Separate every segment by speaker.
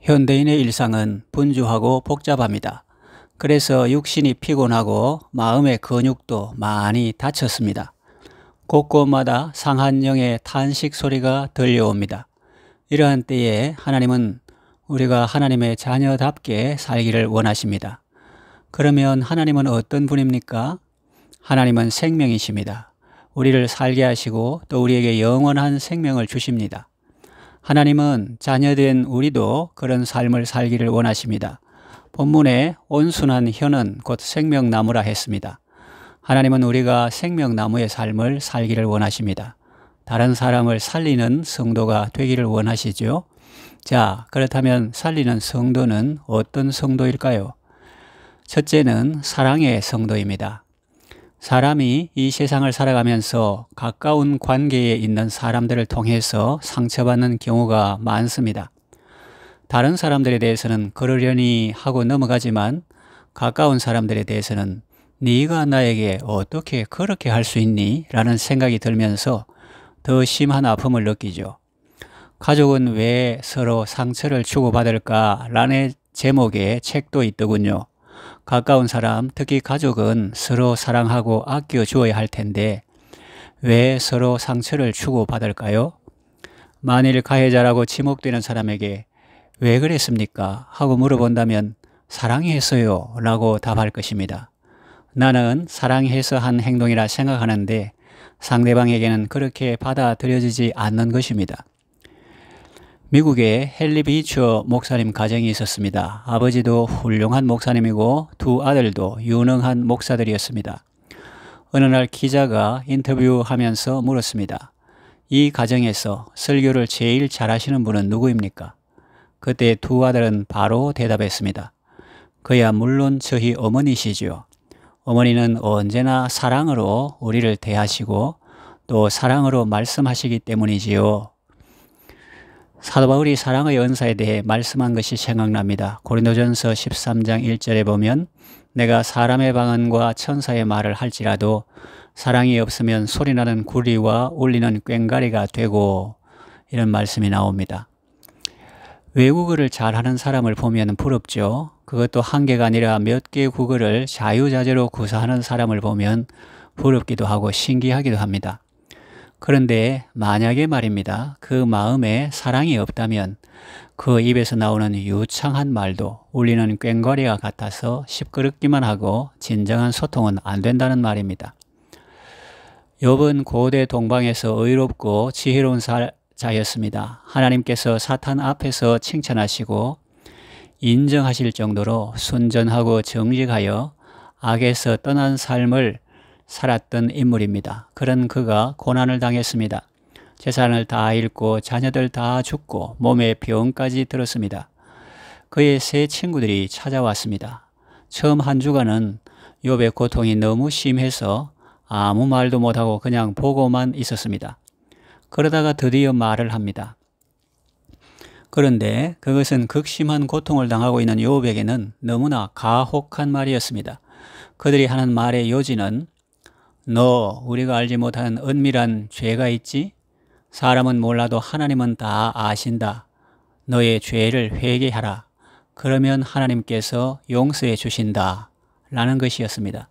Speaker 1: 현대인의 일상은 분주하고 복잡합니다. 그래서 육신이 피곤하고 마음의 근육도 많이 다쳤습니다. 곳곳마다 상한 영의 탄식 소리가 들려옵니다. 이러한 때에 하나님은 우리가 하나님의 자녀답게 살기를 원하십니다. 그러면 하나님은 어떤 분입니까? 하나님은 생명이십니다. 우리를 살게 하시고 또 우리에게 영원한 생명을 주십니다. 하나님은 자녀된 우리도 그런 삶을 살기를 원하십니다. 본문에 온순한 혀는 곧 생명나무라 했습니다. 하나님은 우리가 생명나무의 삶을 살기를 원하십니다. 다른 사람을 살리는 성도가 되기를 원하시죠. 자, 그렇다면 살리는 성도는 어떤 성도일까요? 첫째는 사랑의 성도입니다. 사람이 이 세상을 살아가면서 가까운 관계에 있는 사람들을 통해서 상처받는 경우가 많습니다. 다른 사람들에 대해서는 그러려니 하고 넘어가지만 가까운 사람들에 대해서는 네가 나에게 어떻게 그렇게 할 수 있니? 라는 생각이 들면서 더 심한 아픔을 느끼죠. 가족은 왜 서로 상처를 주고받을까? 라는 제목의 책도 있더군요. 가까운 사람, 특히 가족은 서로 사랑하고 아껴 주어야 할 텐데 왜 서로 상처를 주고받을까요? 만일 가해자라고 지목되는 사람에게 왜 그랬습니까? 하고 물어본다면 사랑해서요 라고 답할 것입니다. 나는 사랑해서 한 행동이라 생각하는데 상대방에게는 그렇게 받아들여지지 않는 것입니다. 미국에 헨리 비처 목사님 가정이 있었습니다. 아버지도 훌륭한 목사님이고 두 아들도 유능한 목사들이었습니다. 어느 날 기자가 인터뷰하면서 물었습니다. 이 가정에서 설교를 제일 잘하시는 분은 누구입니까? 그때 두 아들은 바로 대답했습니다. 그야 물론 저희 어머니시죠. 어머니는 언제나 사랑으로 우리를 대하시고 또 사랑으로 말씀하시기 때문이지요. 사도 바울이 사랑의 은사에 대해 말씀한 것이 생각납니다. 고린도전서 13장 1절에 보면 내가 사람의 방언과 천사의 말을 할지라도 사랑이 없으면 소리나는 구리와 울리는 꽹과리가 되고 이런 말씀이 나옵니다. 외국어를 잘하는 사람을 보면 부럽죠. 그것도 한 개가 아니라 몇 개의 국어를 자유자재로 구사하는 사람을 보면 부럽기도 하고 신기하기도 합니다. 그런데 만약에 말입니다. 그 마음에 사랑이 없다면 그 입에서 나오는 유창한 말도 울리는 꽹과리와 같아서 시끄럽기만 하고 진정한 소통은 안 된다는 말입니다. 욥은 고대 동방에서 의롭고 지혜로운 자였습니다. 하나님께서 사탄 앞에서 칭찬하시고 인정하실 정도로 순전하고 정직하여 악에서 떠난 삶을 살았던 인물입니다. 그런 그가 고난을 당했습니다. 재산을 다 잃고 자녀들 다 죽고 몸에 병까지 들었습니다. 그의 세 친구들이 찾아왔습니다. 처음 한 주간은 욥의 고통이 너무 심해서 아무 말도 못하고 그냥 보고만 있었습니다. 그러다가 드디어 말을 합니다. 그런데 그것은 극심한 고통을 당하고 있는 욥에게는 너무나 가혹한 말이었습니다. 그들이 하는 말의 요지는 너 우리가 알지 못하는 은밀한 죄가 있지? 사람은 몰라도 하나님은 다 아신다. 너의 죄를 회개하라. 그러면 하나님께서 용서해 주신다. 라는 것이었습니다.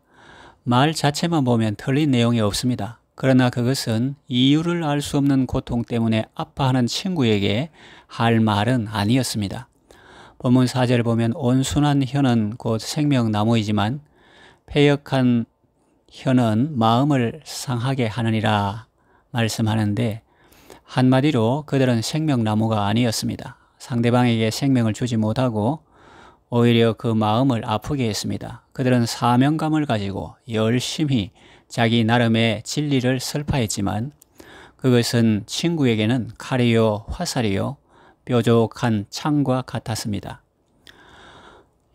Speaker 1: 말 자체만 보면 틀린 내용이 없습니다. 그러나 그것은 이유를 알 수 없는 고통 때문에 아파하는 친구에게 할 말은 아니었습니다. 본문 4절을 보면 온순한 혀는 곧 생명나무이지만 패역한 혀는 마음을 상하게 하느니라 말씀하는데 한마디로 그들은 생명나무가 아니었습니다. 상대방에게 생명을 주지 못하고 오히려 그 마음을 아프게 했습니다. 그들은 사명감을 가지고 열심히 자기 나름의 진리를 설파했지만 그것은 친구에게는 칼이요 화살이요 뾰족한 창과 같았습니다.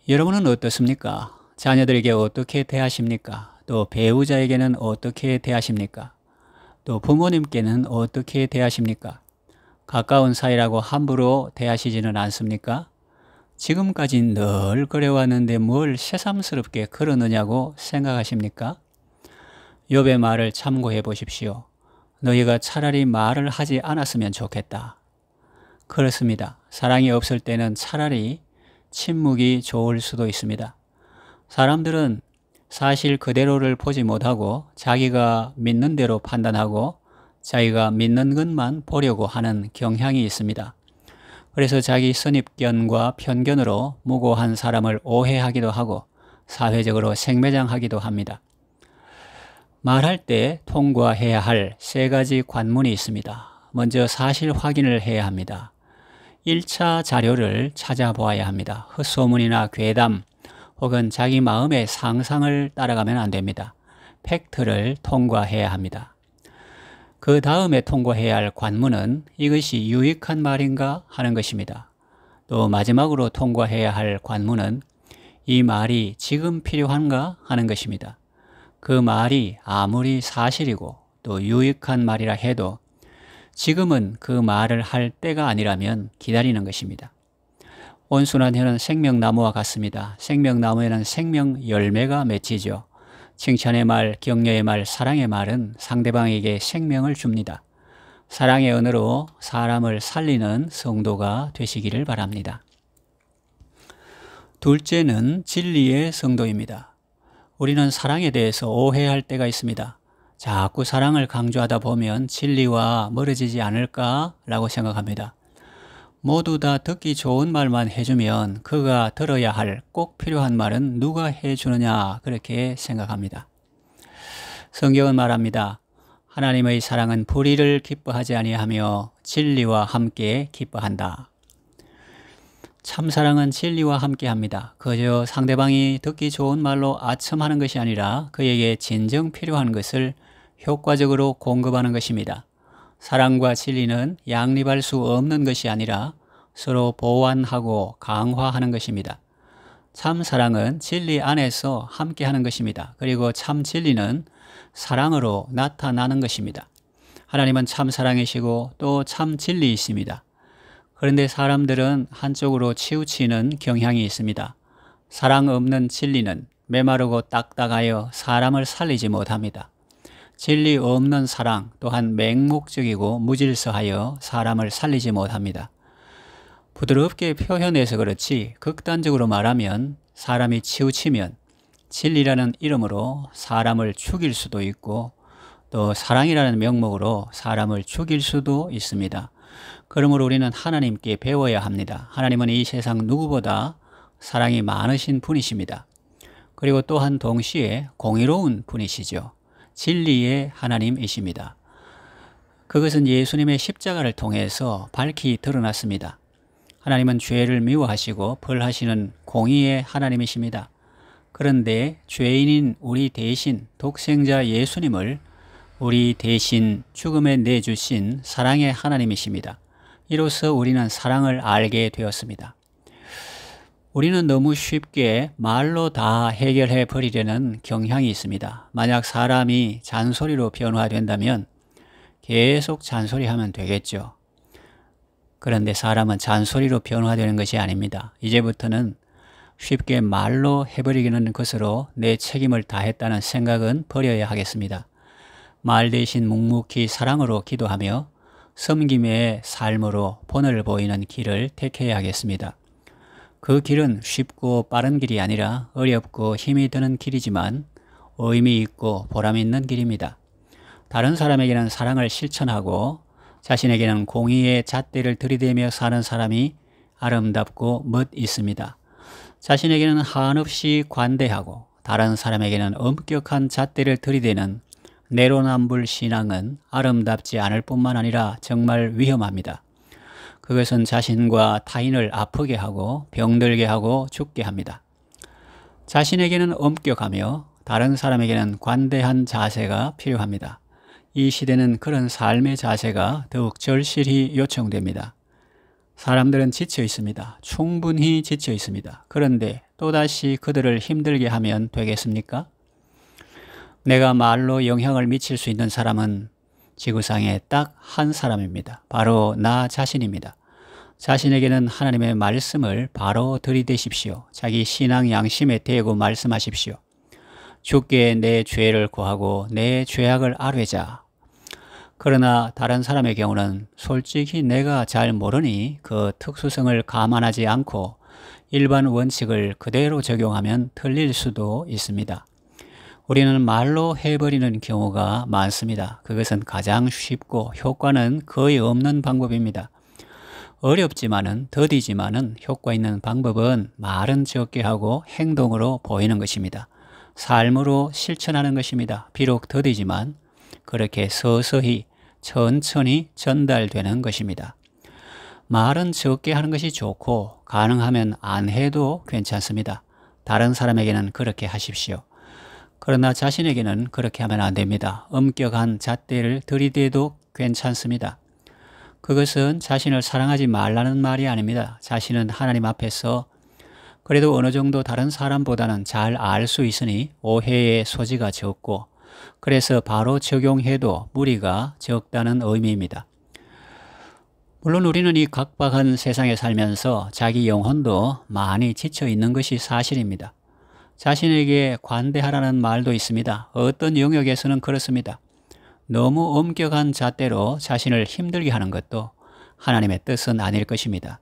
Speaker 1: 여러분은 어떻습니까? 자녀들에게 어떻게 대하십니까? 또 배우자에게는 어떻게 대하십니까? 또 부모님께는 어떻게 대하십니까? 가까운 사이라고 함부로 대하시지는 않습니까? 지금까지 늘 그래왔는데 뭘 새삼스럽게 그러느냐고 생각하십니까? 욥의 말을 참고해 보십시오. 너희가 차라리 말을 하지 않았으면 좋겠다. 그렇습니다. 사랑이 없을 때는 차라리 침묵이 좋을 수도 있습니다. 사람들은 사실 그대로를 보지 못하고 자기가 믿는 대로 판단하고 자기가 믿는 것만 보려고 하는 경향이 있습니다. 그래서 자기 선입견과 편견으로 무고한 사람을 오해하기도 하고 사회적으로 생매장하기도 합니다. 말할 때 통과해야 할 3가지 관문이 있습니다. 먼저 사실 확인을 해야 합니다. 1차 자료를 찾아보아야 합니다. 헛소문이나 괴담 혹은 자기 마음의 상상을 따라가면 안 됩니다. 팩트를 통과해야 합니다. 그 다음에 통과해야 할 관문은 이것이 유익한 말인가 하는 것입니다. 또 마지막으로 통과해야 할 관문은 이 말이 지금 필요한가 하는 것입니다. 그 말이 아무리 사실이고 또 유익한 말이라 해도 지금은 그 말을 할 때가 아니라면 기다리는 것입니다. 온순한 혀는 생명나무와 같습니다. 생명나무에는 생명 열매가 맺히죠. 칭찬의 말, 격려의 말, 사랑의 말은 상대방에게 생명을 줍니다. 사랑의 언어로 사람을 살리는 성도가 되시기를 바랍니다. 둘째는 진리의 성도입니다. 우리는 사랑에 대해서 오해할 때가 있습니다. 자꾸 사랑을 강조하다 보면 진리와 멀어지지 않을까라고 생각합니다. 모두 다 듣기 좋은 말만 해주면 그가 들어야 할 꼭 필요한 말은 누가 해주느냐 그렇게 생각합니다. 성경은 말합니다. 하나님의 사랑은 불의를 기뻐하지 아니하며 진리와 함께 기뻐한다. 참사랑은 진리와 함께합니다. 그저 상대방이 듣기 좋은 말로 아첨하는 것이 아니라 그에게 진정 필요한 것을 효과적으로 공급하는 것입니다. 사랑과 진리는 양립할 수 없는 것이 아니라 서로 보완하고 강화하는 것입니다. 참 사랑은 진리 안에서 함께하는 것입니다. 그리고 참 진리는 사랑으로 나타나는 것입니다. 하나님은 참 사랑이시고 또 참 진리이십니다. 그런데 사람들은 한쪽으로 치우치는 경향이 있습니다. 사랑 없는 진리는 메마르고 딱딱하여 사람을 살리지 못합니다. 진리 없는 사랑 또한 맹목적이고 무질서하여 사람을 살리지 못합니다. 부드럽게 표현해서 그렇지 극단적으로 말하면 사람이 치우치면 진리라는 이름으로 사람을 죽일 수도 있고 또 사랑이라는 명목으로 사람을 죽일 수도 있습니다. 그러므로 우리는 하나님께 배워야 합니다. 하나님은 이 세상 누구보다 사랑이 많으신 분이십니다. 그리고 또한 동시에 공의로운 분이시죠. 진리의 하나님이십니다. 그것은 예수님의 십자가를 통해서 밝히 드러났습니다. 하나님은 죄를 미워하시고 벌하시는 공의의 하나님이십니다. 그런데 죄인인 우리 대신 독생자 예수님을 우리 대신 죽음에 내주신 사랑의 하나님이십니다. 이로써 우리는 사랑을 알게 되었습니다. 우리는 너무 쉽게 말로 다 해결해 버리려는 경향이 있습니다. 만약 사람이 잔소리로 변화된다면 계속 잔소리하면 되겠죠. 그런데 사람은 잔소리로 변화되는 것이 아닙니다. 이제부터는 쉽게 말로 해버리는 것으로 내 책임을 다했다는 생각은 버려야 하겠습니다. 말 대신 묵묵히 사랑으로 기도하며 섬김의 삶으로 본을 보이는 길을 택해야 하겠습니다. 그 길은 쉽고 빠른 길이 아니라 어렵고 힘이 드는 길이지만 의미 있고 보람 있는 길입니다. 다른 사람에게는 사랑을 실천하고 자신에게는 공의의 잣대를 들이대며 사는 사람이 아름답고 멋 있습니다. 자신에게는 한없이 관대하고 다른 사람에게는 엄격한 잣대를 들이대는 내로남불 신앙은 아름답지 않을 뿐만 아니라 정말 위험합니다. 그것은 자신과 타인을 아프게 하고 병들게 하고 죽게 합니다. 자신에게는 엄격하며 다른 사람에게는 관대한 자세가 필요합니다. 이 시대는 그런 삶의 자세가 더욱 절실히 요청됩니다. 사람들은 지쳐 있습니다. 충분히 지쳐 있습니다. 그런데 또다시 그들을 힘들게 하면 되겠습니까? 내가 말로 영향을 미칠 수 있는 사람은 지구상에 딱 한 사람입니다. 바로 나 자신입니다. 자신에게는 하나님의 말씀을 바로 들이대십시오. 자기 신앙 양심에 대고 말씀하십시오. 주께 내 죄를 고하고 내 죄악을 아뢰자. 그러나 다른 사람의 경우는 솔직히 내가 잘 모르니 그 특수성을 감안하지 않고 일반 원칙을 그대로 적용하면 틀릴 수도 있습니다. 우리는 말로 해버리는 경우가 많습니다. 그것은 가장 쉽고 효과는 거의 없는 방법입니다. 어렵지만은 더디지만은 효과 있는 방법은 말은 적게 하고 행동으로 보이는 것입니다. 삶으로 실천하는 것입니다. 비록 더디지만 그렇게 서서히 천천히 전달되는 것입니다. 말은 적게 하는 것이 좋고 가능하면 안 해도 괜찮습니다. 다른 사람에게는 그렇게 하십시오. 그러나 자신에게는 그렇게 하면 안 됩니다. 엄격한 잣대를 들이대도 괜찮습니다. 그것은 자신을 사랑하지 말라는 말이 아닙니다. 자신은 하나님 앞에서 그래도 어느 정도 다른 사람보다는 잘 알 수 있으니 오해의 소지가 적고 그래서 바로 적용해도 무리가 적다는 의미입니다. 물론 우리는 이 각박한 세상에 살면서 자기 영혼도 많이 지쳐 있는 것이 사실입니다. 자신에게 관대하라는 말도 있습니다. 어떤 영역에서는 그렇습니다. 너무 엄격한 잣대로 자신을 힘들게 하는 것도 하나님의 뜻은 아닐 것입니다.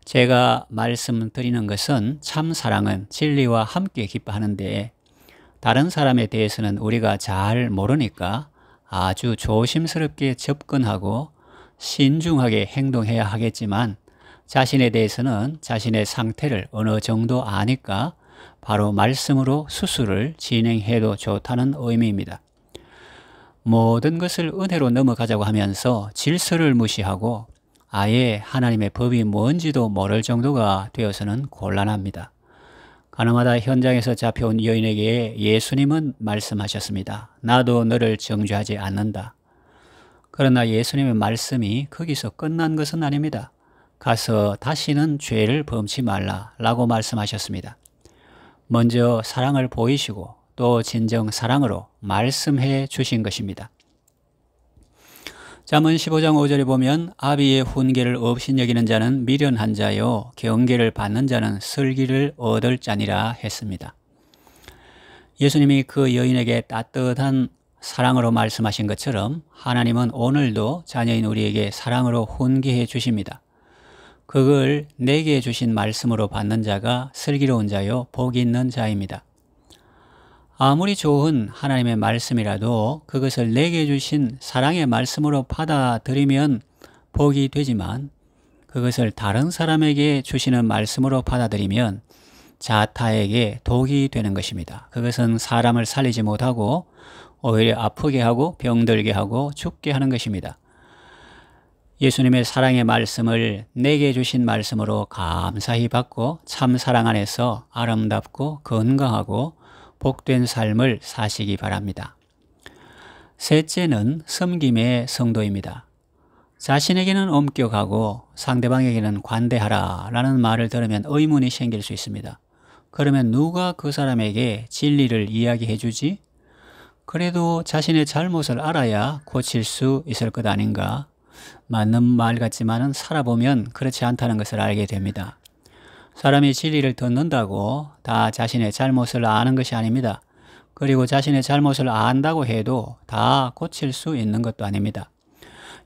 Speaker 1: 제가 말씀드리는 것은 참 사랑은 진리와 함께 기뻐하는데 다른 사람에 대해서는 우리가 잘 모르니까 아주 조심스럽게 접근하고 신중하게 행동해야 하겠지만 자신에 대해서는 자신의 상태를 어느 정도 아니까 바로 말씀으로 수술을 진행해도 좋다는 의미입니다. 모든 것을 은혜로 넘어가자고 하면서 질서를 무시하고 아예 하나님의 법이 뭔지도 모를 정도가 되어서는 곤란합니다. 가나마다 현장에서 잡혀온 여인에게 예수님은 말씀하셨습니다. 나도 너를 정죄하지 않는다. 그러나 예수님의 말씀이 거기서 끝난 것은 아닙니다. 가서 다시는 죄를 범치 말라라고 말씀하셨습니다. 먼저 사랑을 보이시고 또 진정 사랑으로 말씀해 주신 것입니다. 잠언 15장 5절에 보면 아비의 훈계를 업신여기는 자는 미련한 자요 경계를 받는 자는 슬기를 얻을 자니라 했습니다. 예수님이 그 여인에게 따뜻한 사랑으로 말씀하신 것처럼 하나님은 오늘도 자녀인 우리에게 사랑으로 훈계해 주십니다. 그걸 내게 주신 말씀으로 받는 자가 슬기로운 자요 복이 있는 자입니다. 아무리 좋은 하나님의 말씀이라도 그것을 내게 주신 사랑의 말씀으로 받아들이면 복이 되지만 그것을 다른 사람에게 주시는 말씀으로 받아들이면 자타에게 독이 되는 것입니다. 그것은 사람을 살리지 못하고 오히려 아프게 하고 병들게 하고 죽게 하는 것입니다. 예수님의 사랑의 말씀을 내게 주신 말씀으로 감사히 받고 참 사랑 안에서 아름답고 건강하고 복된 삶을 사시기 바랍니다. 셋째는 섬김의 성도입니다. 자신에게는 엄격하고 상대방에게는 관대하라 라는 말을 들으면 의문이 생길 수 있습니다. 그러면 누가 그 사람에게 진리를 이야기해 주지? 그래도 자신의 잘못을 알아야 고칠 수 있을 것 아닌가? 맞는 말 같지만은 살아보면 그렇지 않다는 것을 알게 됩니다. 사람이 진리를 듣는다고 다 자신의 잘못을 아는 것이 아닙니다. 그리고 자신의 잘못을 안다고 해도 다 고칠 수 있는 것도 아닙니다.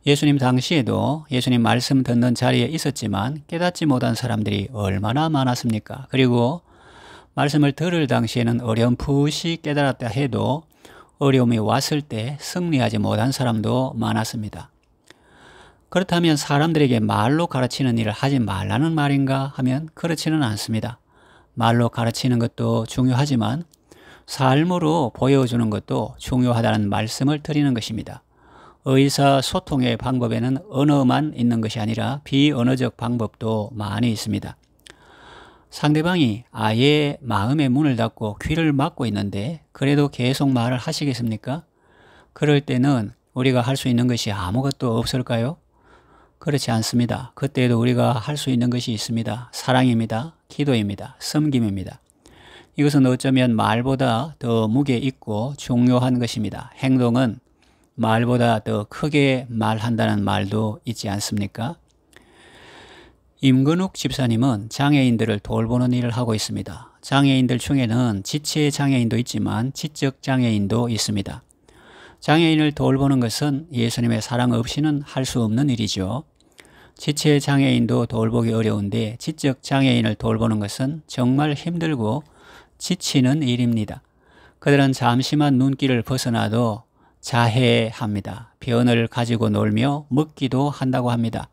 Speaker 1: 예수님 당시에도 예수님 말씀 듣는 자리에 있었지만 깨닫지 못한 사람들이 얼마나 많았습니까? 그리고 말씀을 들을 당시에는 어렴풋이 깨달았다 해도 어려움이 왔을 때 승리하지 못한 사람도 많았습니다. 그렇다면 사람들에게 말로 가르치는 일을 하지 말라는 말인가 하면 그렇지는 않습니다. 말로 가르치는 것도 중요하지만 삶으로 보여주는 것도 중요하다는 말씀을 드리는 것입니다. 의사소통의 방법에는 언어만 있는 것이 아니라 비언어적 방법도 많이 있습니다. 상대방이 아예 마음의 문을 닫고 귀를 막고 있는데 그래도 계속 말을 하시겠습니까? 그럴 때는 우리가 할 수 있는 것이 아무것도 없을까요? 그렇지 않습니다. 그때에도 우리가 할 수 있는 것이 있습니다. 사랑입니다. 기도입니다. 섬김입니다. 이것은 어쩌면 말보다 더 무게 있고 중요한 것입니다. 행동은 말보다 더 크게 말한다는 말도 있지 않습니까? 임근욱 집사님은 장애인들을 돌보는 일을 하고 있습니다. 장애인들 중에는 지체 장애인도 있지만 지적 장애인도 있습니다. 장애인을 돌보는 것은 예수님의 사랑 없이는 할 수 없는 일이죠. 지체 장애인도 돌보기 어려운데 지적 장애인을 돌보는 것은 정말 힘들고 지치는 일입니다. 그들은 잠시만 눈길을 벗어나도 자해합니다. 변을 가지고 놀며 먹기도 한다고 합니다.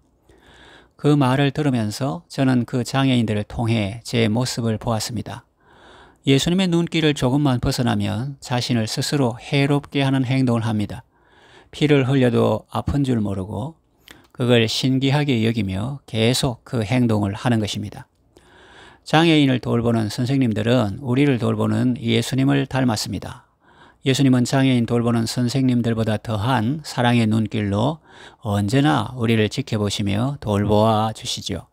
Speaker 1: 그 말을 들으면서 저는 그 장애인들을 통해 제 모습을 보았습니다. 예수님의 눈길을 조금만 벗어나면 자신을 스스로 해롭게 하는 행동을 합니다. 피를 흘려도 아픈 줄 모르고 그걸 신기하게 여기며 계속 그 행동을 하는 것입니다. 장애인을 돌보는 선생님들은 우리를 돌보는 예수님을 닮았습니다. 예수님은 장애인 돌보는 선생님들보다 더한 사랑의 눈길로 언제나 우리를 지켜보시며 돌보아 주시죠.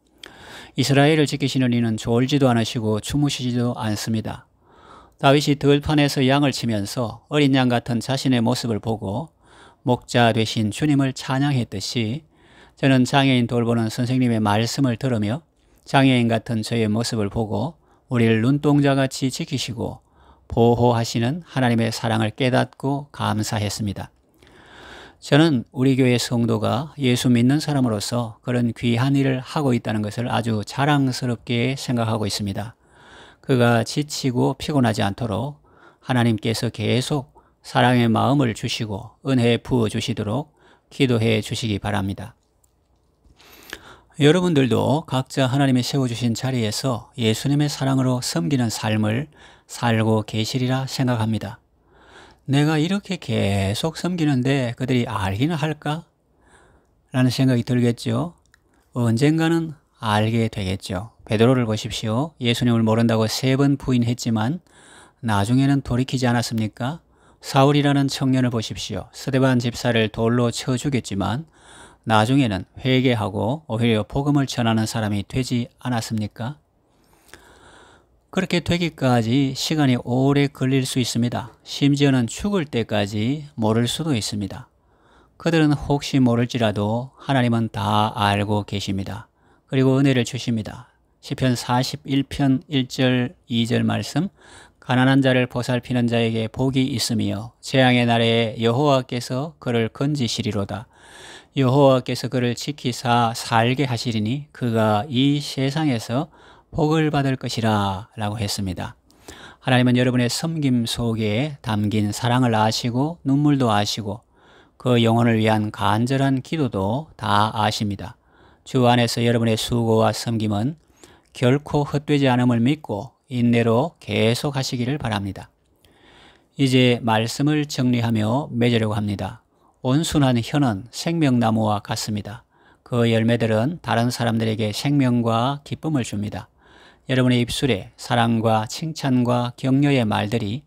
Speaker 1: 이스라엘을 지키시는 이는 졸지도 않으시고 주무시지도 않습니다. 다윗이 들판에서 양을 치면서 어린 양 같은 자신의 모습을 보고 목자 되신 주님을 찬양했듯이 저는 장애인 돌보는 선생님의 말씀을 들으며 장애인 같은 저의 모습을 보고 우리를 눈동자같이 지키시고 보호하시는 하나님의 사랑을 깨닫고 감사했습니다. 저는 우리 교회 성도가 예수 믿는 사람으로서 그런 귀한 일을 하고 있다는 것을 아주 자랑스럽게 생각하고 있습니다. 그가 지치고 피곤하지 않도록 하나님께서 계속 사랑의 마음을 주시고 은혜 부어주시도록 기도해 주시기 바랍니다. 여러분들도 각자 하나님이 세워주신 자리에서 예수님의 사랑으로 섬기는 삶을 살고 계시리라 생각합니다. 내가 이렇게 계속 섬기는데 그들이 알기는 할까? 라는 생각이 들겠죠. 언젠가는 알게 되겠죠. 베드로를 보십시오. 예수님을 모른다고 3번 부인했지만 나중에는 돌이키지 않았습니까? 사울이라는 청년을 보십시오. 스데반 집사를 돌로 쳐 죽였지만 나중에는 회개하고 오히려 복음을 전하는 사람이 되지 않았습니까? 그렇게 되기까지 시간이 오래 걸릴 수 있습니다. 심지어는 죽을 때까지 모를 수도 있습니다. 그들은 혹시 모를지라도 하나님은 다 알고 계십니다. 그리고 은혜를 주십니다. 시편 41편 1절 2절 말씀, 가난한 자를 보살피는 자에게 복이 있으며 재앙의 날에 여호와께서 그를 건지시리로다. 여호와께서 그를 지키사 살게 하시리니 그가 이 세상에서 복을 받을 것이라 라고 했습니다. 하나님은 여러분의 섬김 속에 담긴 사랑을 아시고 눈물도 아시고 그 영혼을 위한 간절한 기도도 다 아십니다. 주 안에서 여러분의 수고와 섬김은 결코 헛되지 않음을 믿고 인내로 계속 하시기를 바랍니다. 이제 말씀을 정리하며 맺으려고 합니다. 온순한 혀는 생명나무와 같습니다. 그 열매들은 다른 사람들에게 생명과 기쁨을 줍니다. 여러분의 입술에 사랑과 칭찬과 격려의 말들이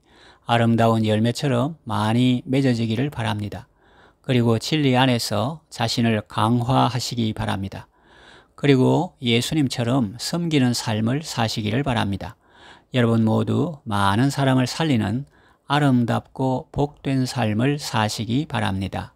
Speaker 1: 아름다운 열매처럼 많이 맺어지기를 바랍니다. 그리고 진리 안에서 자신을 강화하시기 바랍니다. 그리고 예수님처럼 섬기는 삶을 사시기를 바랍니다. 여러분 모두 많은 사람을 살리는 아름답고 복된 삶을 사시기 바랍니다.